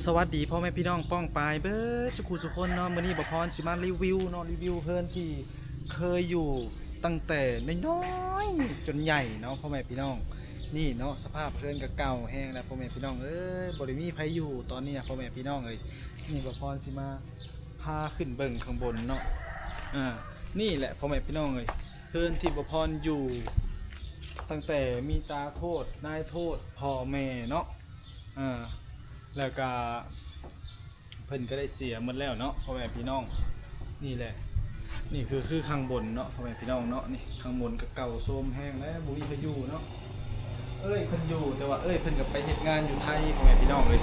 สวัสดีพ่อแม่พี่น้องป้องปายเบิร์ดสุขุสุคนเนาะมื้อนี้บ่พรสิมารีวิวเนาะรีวิวเพิ่นที่เคยอยู่ตั้งแต่น้อยๆจนใหญ่เนาะพ่อแม่พี่น้องนี่เนาะสภาพเพิ่นก็เก่าแห้งแล้วพ่อแม่พี่น้องเอ้ยบ่ได้มีไผอยู่ตอนนี้พ่อแม่พี่น้องเอ้ยนี่บ่พรสิมาพาขึ้นเบิ่งข้างบนเนาะนี่แหละพ่อแม่พี่น้องเอ้ยเพิ่นที่บ่พรอยู่ตั้งแต่มีตาโทษนายโทษพ่อแม่เนาะแล้วก็เพิ่นก็ได้เสียหมดแล้วเนาะพ่อแม่พี่น้องนี่แหละนี่คือข้างบนเนาะพ่อแม่พี่น้องเนาะนี่ข้างบนก็เก่าโทรมแห้งแล้วบุ้ยเพิ่นอยู่เนาะเพิ่นอยู่แต่ว่าเพิ่นก็ไปเฮ็ดงานอยู่ไทยพ่อแม่พี่น้องเลย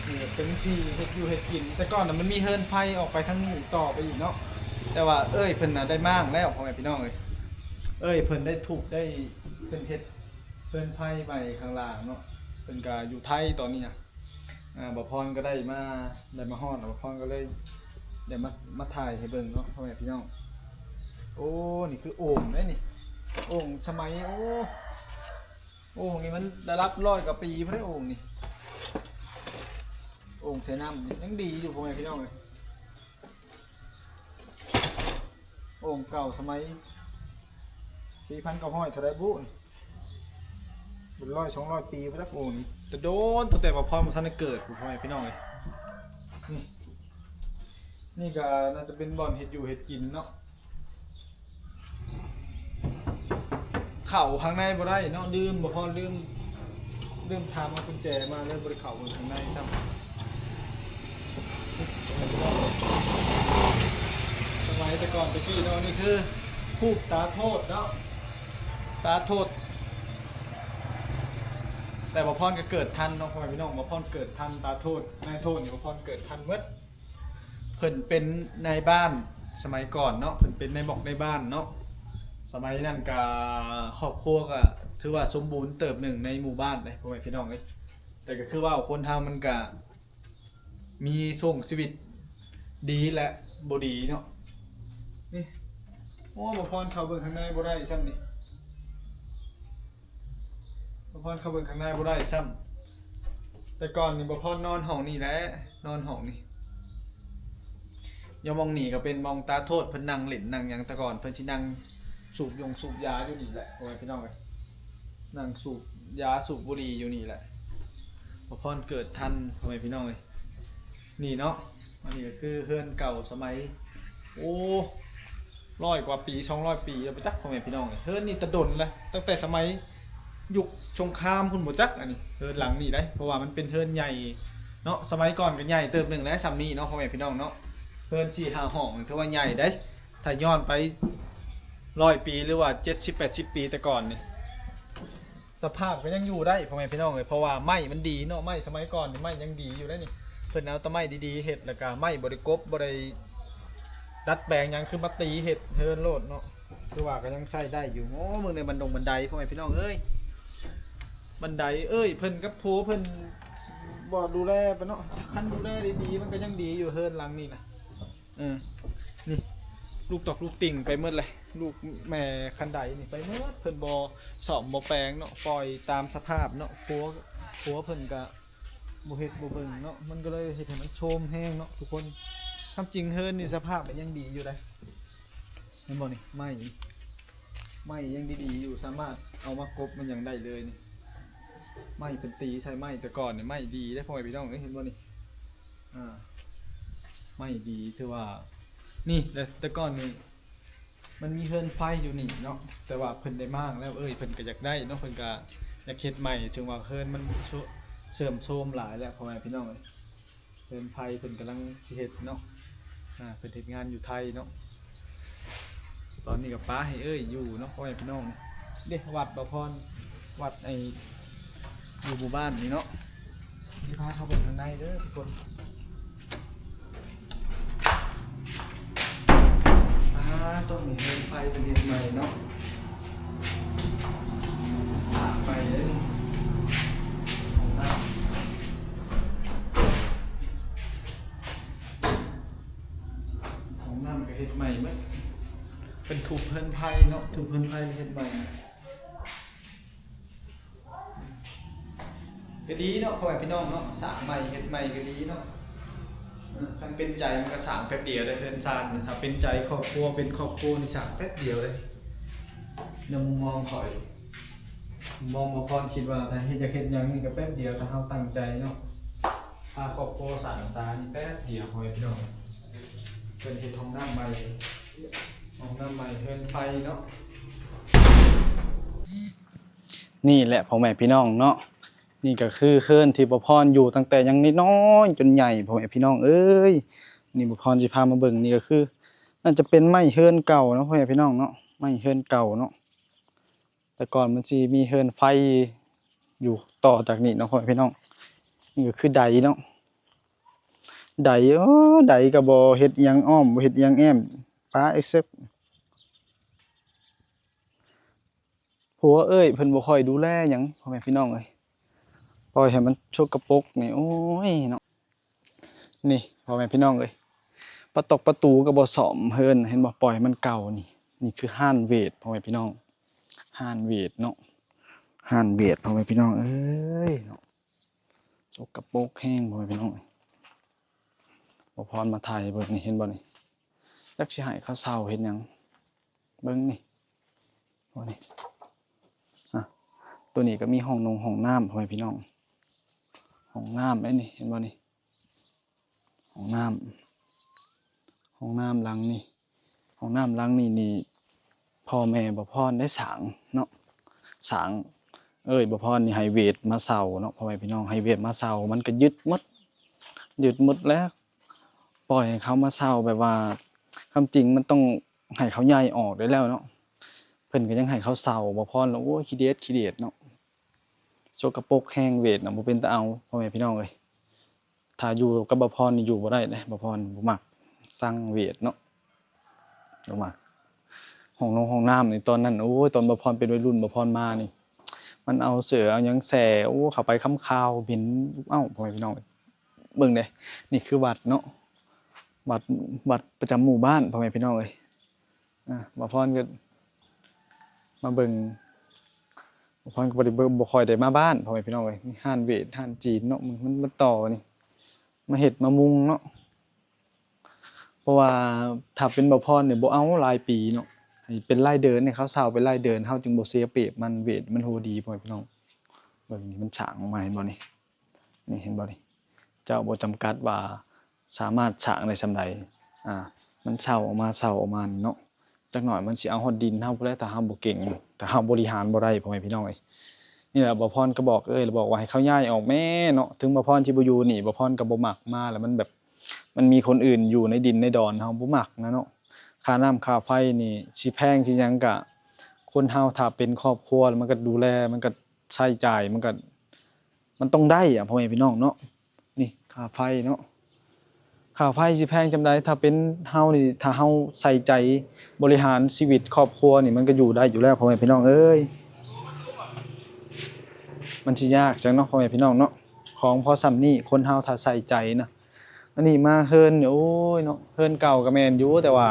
นี่เป็นที่เฮ็ดอยู่เฮ็ดกินแต่ก่อนน่ะมันมีเฮิรนไฟออกไปทางนี้ต่อไปอีกเนาะแต่ว่าเพิ่นน่ะได้มากแล้วพ่อแม่พี่น้องเลยเพิ่นได้ถูกได้เพิ่นเฮ็ดเพิ่นไพ่ใหม่ข้างล่างเนาะเพิ่นก็อยู่ไทยตอนนี้บ่พรก็ได้มาฮอดบ่พรก็เลยได้มาถ่ายให้เบิ่งเนาะพ่อแม่พี่น้องโอ้นี่คือโอ่งเด้นี่โอ่งสมัยโอ่งนี่มันได้รับ100 กว่าปีพุ่นเด้โอ่งนี่โอ่งใส่น้ำยังดีอยู่พ่อแม่พี่น้องเลยโอ่งเก่าสมัย4,900เท่าไรบุเป็น100-200 ปีไปสักโอ่งนี่จะโดนตั้งแต่ว่าพ่อมาท่านเกิดพ่อแม่พี่น้องเลยนี่ก็น่าจะเป็นบ่อนเห็ดอยู่เห็ดกินเนาะเข่าข้างในบ่ได้เนาะลืมบ่พอลืมทำมากุญแจมาเลยบริเข่าข้างในซ้ำสมัยแต่ก่อนตะกี้เนาะนี่คือผูกตาโทษเนาะตาโทษแต่บ่พรก็เกิดทันเนาะพ่อแม่พี่น้องบ่พรเกิดทันตาโทษนายโทษนี่บ่พรเกิดทันเมื่อเพิ่นเป็นนายบ้านสมัยก่อนเนาะเพิ่นเป็นนายบอกในบ้านเนาะสมัยนั้นก็ครอบครัวก็ถือว่าสมบูรณ์เติบหนึ่งในหมู่บ้านเลยพ่อแม่พี่น้องเอ้ยแต่ก็คือว่าคนทางมันก็มีส่งชีวิตดีและบ่ดีเนาะนี่โอ้บ่พรเข้าเบิ่งข้างในบ่ได้ซ้ำนี่บ่พรเข้าเบิ่งข้างในบ่ได้ซ้ำแต่ก่อนนี่บ่พรนอนห้องนี่แหละนอนห้องนี่อย่ามองนี่ก็เป็นมองตาโทษเพิ่นนั่งเล่นนั่งหยังแต่ก่อนเพิ่นสินั่งสูบยาอยู่นี่แหละพ่อแม่พี่น้องเอ้ยนั่งสูบยาสูบบุหรี่อยู่นี่แหละบ่พรเกิดทันพ่อแม่พี่น้องเอ้ยนี่เนาะอันนี้ก็คือเฮือนเก่าสมัยโอ้100 กว่าปี200 ปีแล้วบ่จักพ่อแม่พี่น้องเฮือนนี่ตะดนเลยตั้งแต่สมัยยุคสงครามพุ่นบ่จักอันนี้เฮือนหลังนี่ได้เพราะว่ามันเป็นเฮือนใหญ่เนาะสมัยก่อนก็ใหญ่เติบหนึ่งแล้วซ้ำนี้เนาะพ่อแม่พี่น้องเนาะเฮือน4-5 ห้องถือว่าใหญ่ได้ถ้าย้อนไป100 ปีหรือว่า70-80 ปีแต่ก่อนนี่สภาพก็ยังอยู่ได้พ่อแม่พี่น้องเลยเพราะว่าไม้มันดีเนาะไม้สมัยก่อนนี่ไม้ยังดีอยู่ได้นี่เพิ่นเอาแต่ไม้ดีๆเฮ็ดแล้วก็ไม้บ่ได้กบบ่ได้ดัดแปลงหยังคือมาตีเฮ็ดเฮือนโลดเนาะคือว่าก็ยังใช้ได้อยู่โอ้มึงในบันไดพ่อแม่พี่น้องเอ้ยบันไดเพิ่นกับโพเพิ่นบ่ดูแลปะเนาะคันดูแลดีๆมันก็ยังดีอยู่เฮือนหลังนี่นะนี่ลูกตอกลูกติ่งไปหมดเลยลูกแม่คันไดนี่ไปหมดเพิ่นบ่ซ่อมบ่แปลงเนาะปล่อยตามสภาพเนาะผัวเพิ่นก็บ่เฮ็ดบ่เบิ่งเนาะมันก็เลยเฮ็ดให้มันโชมแห้งเนาะทุกคนความจริงเฮือนนี่สภาพมันยังดีอยู่ได้เห็นบ่นี่ไม้ยังดีๆอยู่สามารถเอามากบมันยังได้เลยนี่ไม้เป็นตีใช้ไม้แต่ก่อนนี่ไม้ดีได้พ่อพี่น้องเห็นบ่นี่ไม้ดีคือว่านี่แต่ก่อนนี่มันมีเฮือนไฟอยู่นี่เนาะแต่ว่าเพิ่นได้มากแล้วเพิ่นก็อยากได้เนาะเพิ่นก็อยากเฮ็ดใหม่จึงว่าเฮือนมันเสื่อมโทรมหลายแล้วพ่อแม่พี่น้องเฮือนไฟเพิ่นกำลังสิเฮ็ดเนาะเพิ่นเฮ็ดงานอยู่ไทยเนาะตอนนี้ก็ป้าให้อยู่เนาะพ่อแม่พี่น้องเด้วัดบ่พรวัดอยู่หมู่บ้านนี่เนาะสิพาเข้าไปข้างในเด้อทุกคนต้นนี้เป็นไฟเป็นเดือนใหม่เนาะสาไปเลยของน้ำก็เห็ดใหม่ไหมเป็นถูกเพิ่นไฟเนาะถูกเพิ่นไฟเห็ดใหม่ ก็ดีเนาะพ่อแม่พี่น้องเนาะสร้างใหม่เฮ็ดใหม่ก็ดีเนาะคันเป็นใจมันก็สร้างแป๊บเดียวได้เฮือนซ่านถ้าเป็นใจครอบครัวเป็นครอบครัวนี่สร้างแป๊บเดียวเลยในมุมมองข่อยมองบ่พรคิดว่าถ้าเฮ็ดจะเฮ็ดหยังนี่ก็แป๊บเดียวถ้าเฮาตั้งใจเนาะพาครอบครัวสร้างสรรค์แป๊บเดียวพ่อแม่พี่น้องเพิ่นเฮ็ดห้องน้ำใหม่เฮือนไฟเนาะนี่แหละพ่อแม่พี่น้องเนาะนี่ก็คือเฮือนที่บ่พรอยู่ตั้งแต่ยังน้อยๆจนใหญ่พ่อแม่พี่น้องเอ้ยนี่บ่พรสิพามาเบิ่งนี่ก็คือน่าจะเป็นไม้เฮือนเก่าเนาะพ่อแม่พี่น้องเนาะไม้เฮือนเก่าเนาะแต่ก่อนมันสิมีเฮือนไฟอยู่ต่อจากนี้เนาะพ่อแม่พี่น้องนี่ก็คือใดเนาะใดใดก็บ่เฮ็ดหยังอ้อมบ่เฮ็ดหยังแอมป้าเอ็กเซปผัวเอ้ยเพิ่นบ่ค่อยดูแลหยังพ่อแม่พี่น้องเอ้ยปล่อยให้มันชกกระปรกนี่โอ้ยเนาะนี่พ่อแม่พี่น้องเอ้ยประตูก็บ่ซ่อมเฮินเห็นบ่ปล่อยมันเก่านี่นี่คือห้านเวทพ่อแม่พี่น้องห้านเวทเนาะห้านเวทพ่อแม่พี่น้องเอ้ยเนาะชกกระปรกแห้งพ่อแม่พี่น้องบ่พรมาถ่ายเบิ่งนี่เห็นบ่นี่จักสิให้เขาเซาเฮ็ดหยังเบิ่งนี่บ่นี่ตัวนี้ก็มีห้องน้ำพ่อแม่พี่น้องห้องน้ำไอ้นี่เห็นบ่นี่ห้องน้ำหลังนี่ห้องน้ำหลังนี่พ่อแม่บ่พรได้สร้างเนาะสร้างบ่พรนี่ให้เวทมาเซาเนาะพ่อแม่พี่น้องให้เวทมาเซามันก็ยึดหมดแล้วปล่อยให้เขามาเซาแบบว่าความจริงมันต้องให้เขาย้ายออกได้แล้วเนาะเพิ่นก็ยังให้เขาเซาบ่พรแล้วโอ้ยขี้เดียดเนาะสกปรกแห้งเวทน่ะบ่เป็นตาเอาพ่อแม่พี่น้องเอ้ยถ้าอยู่กับบ่พรนี่อยู่บ่ได้เด้บ่พรบ่มักสั่งเวทเนาะบ่มักห้องน้ำนี่ตอนนั้นโอ้ยตอนบ่พรเป็นวัยรุ่นบ่พรมานี่มันเอาเสือเอาหยังแส่โอ้เข้าไปค้ำคาวเหม็นเอ้าพ่อแม่พี่น้องเบิ่งเด้นี่คือวัดเนาะวัดประจำหมู่บ้านพ่อแม่พี่น้องเอ้ยบ่พรก็มาเบิ่งบ่พรก็บ่ค่อยได้มาบ้านพ่อแม่พี่น้องเอ้ยนี่ร้านเวทร้านจีนเนาะมันต่อนี่มาเฮ็ดมามุงเนาะเพราะว่าถ้าเป็นบ่พรนี่บ่เอาหลายปีเนาะให้เป็นรายเดือนให้เขาเซาเป็นรายเดือนเฮาจึงบ่เสียเปรียบมันเวทมันโหดีพ่อแม่พี่น้องเบิ่งนี่มันฉางออกมาเห็นบ่นี่เห็นบ่นี่เจ้าบ่จำกัดว่าสามารถฉางได้ส่ำใดมันเซาออกมานี่เนาะจักหน่อยมันสิเอาฮอดดินเฮาบ่ได้ถ้าเฮาบ่เก่งถ้าเฮาบริหารบ่ได้พ่อแม่พี่น้องเอ้ยนี่แหละบ่พรก็บอกแล้วบอกว่าให้เขาย้ายออกแม่เนาะถึงบ่พรสิบ่อยู่นี่บ่พรก็บ่มักมาแล้วมันแบบมันมีคนอื่นอยู่ในดินในดอนเฮาบ่มักนะเนาะค่าน้ำค่าไฟนี่สิแพงสิหยังก็คนเฮาถ้าเป็นครอบครัวมันก็ดูแลมันก็ใช้จ่ายมันต้องได้พ่อแม่พี่น้องเนาะนี่ค่าไฟเนาะค่าไฟสิแพงจำได้ถ้าเป็นเฮานี่ถ้าเฮาใส่ใจบริหารชีวิตครอบครัวนี่มันก็อยู่ได้อยู่แล้วพ่อแม่พี่น้องเอ้ยมันสิยากจังเนาะพ่อแม่พี่น้องเนาะของพอส่ำนี้คนเฮาถ้าใส่ใจนะอันนี้มาเฮินโอ้ยเนาะเฮินเก่าก็แม่นอยู่แต่ว่า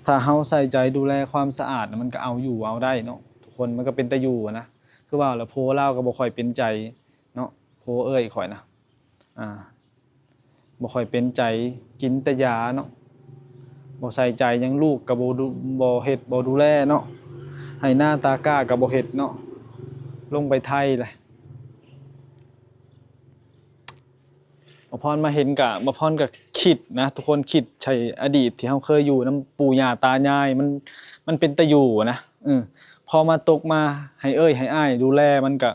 ถ้าเฮาใส่ใจดูแลความสะอาดมันก็เอาอยู่เอาได้เนาะทุกคนมันก็เป็นตาอยู่นะคือว่าแล้วโพลาวก็บ่ค่อยเป็นใจเนาะโพเอ้ยข่อยนะบ่ค่อยเป็นใจกินแต่ยาเนาะบ่ใส่ใจยังลูกก็บ่เฮ็ดบ่ดูแลเนาะให้หน้าตากล้าก็บ่เฮ็ดเนาะลงไปไทยแหละบ่พรมาเห็นก็บ่พรก็คิดนะทุกคนคิดใช่อดีตที่เฮาเคยอยู่นำปู่ย่าตายายมันเป็นตาอยู่นะพอมาตกมาให้เอ้ยให้อ้ายดูแลมันก็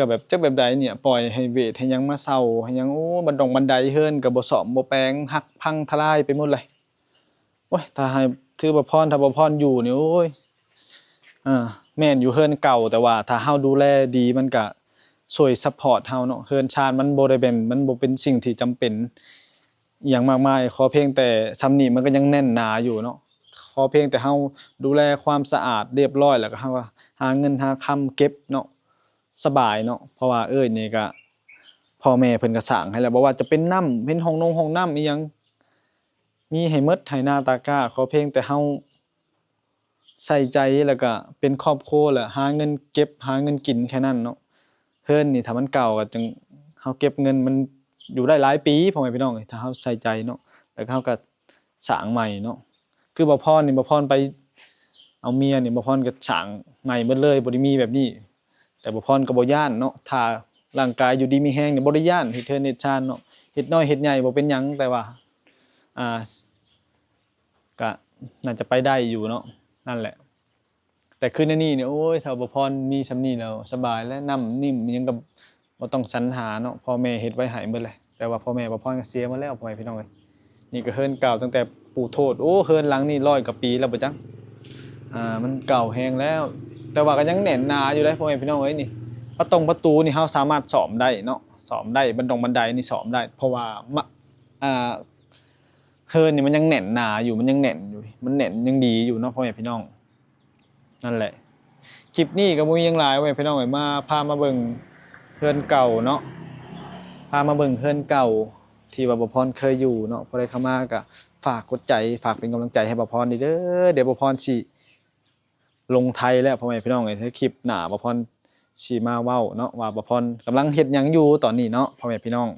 แบบจักแบบใดเนี่ยปล่อยให้เวทให้หยังมาเซาให้หยังโอ้บันไดเฮินก็บ่ซ่อมบ่แปลงหักพังทลายไปหมดเลยโอ้ยถ้าให้ถือบ่พรถ้าบ่พรอยู่นี่โอ้ยแม่นอยู่เฮินเก่าแต่ว่าถ้าเฮาดูแลดีมันก็ช่วยซัปพอร์ตเฮาเนาะเฮินชาติมันบ่เป็นสิ่งที่จำเป็นอิหยังมากมายขอเพียงแต่ซำนี้มันก็ยังแน่นหนาอยู่เนาะขอเพียงแต่เฮาดูแลความสะอาดเรียบร้อยแล้วก็เฮาหาเงินหาคำเก็บเนาะสบายเนาะเพราะว่านี่ก็พ่อแม่เพิ่นก็สร้างให้แล้วบ่ว่าจะเป็นน้ำเป็นห้องน้ำอีหยังมีให้หมดให้หน้าตากล้าขอเพียงแต่เฮาใส่ใจแล้วก็เป็นครอบครัวแล้วหาเงินเก็บหาเงินกินแค่นั้นเนาะ เฮือนนี่ถ้ามันเก่าก็จังเฮาเก็บเงินมันอยู่ได้หลายปีพ่อแม่พี่น้องเอ้ยถ้าเฮาใส่ใจเนาะแล้วเฮาก็สร้างใหม่เนาะคือบ่พรนี่บ่พรไปเอาเมียนี่บ่พรก็สร้างใหม่เบิดเลยบ่ได้มีแบบนี้แต่บ่พรก็บ่ย้านเนาะถ้าร่างกายอยู่ดีมีแรงนี่บ่ได้ย้านเฮ็ดเทินเฮ็ดชานเนาะเฮ็ดน้อยเฮ็ดใหญ่บ่เป็นหยังแต่ว่าอ่าก็น่าจะไปได้อยู่เนาะนั่นแหละแต่คือในนี่เนี่ยโอ้ยถ้าบ่พรมีส่ำนี้แล้วสบายแล้วน้ำนิ่มอิหยังก็บ่ต้องสรรหาเนาะพ่อแม่เฮ็ดไว้ให้เบิดเลยแต่ว่าพ่อแม่บ่พรก็เสียมาแล้วพ่อแม่พี่น้องเอ้ยนี่ก็เฮือนเก่าตั้งแต่ปู่โทษโอ้เฮือนหลังนี่100กว่าปีแล้วบ่จังมันเก่าแฮงแล้วแต่ว่าก็ยังแน่นหนาอยู่เด้พ่อแม่พี่น้องเอ้ยนี่ประตูนี่เฮาสามารถซ่อมได้เนาะซ่อมได้บันไดนี่ซ่อมได้เพราะว่ามะอ่าเฮือนนี่มันยังแน่นหนาอยู่มันยังแน่นอยู่มันแน่นยังดีอยู่เนาะพ่อแม่พี่น้องนั่นแหละคลิปนี้ก็บ่มีหยังหลายพ่อแม่พี่น้องเอ้ยมาพามาเบิ่งเฮือนเก่าเนาะพามาเบิ่งเฮือนเก่าที่ว่าบ่พรเคยอยู่เนาะผู้ใดเข้ามาก็ฝากกดใจฝากเป็นกำลังใจให้บ่พรนี่เด้อเดี๋ยวบ่พรสิลงไทยแล้วพ่อแม่พี่น้องเอ้ยถ้าคลิปหน้าบ่พรสิมาเว้าเนาะว่าบ่พรกำลังเฮ็ดหยังอยู่ตอนนี้เนาะพ่อแม่พี่น้อง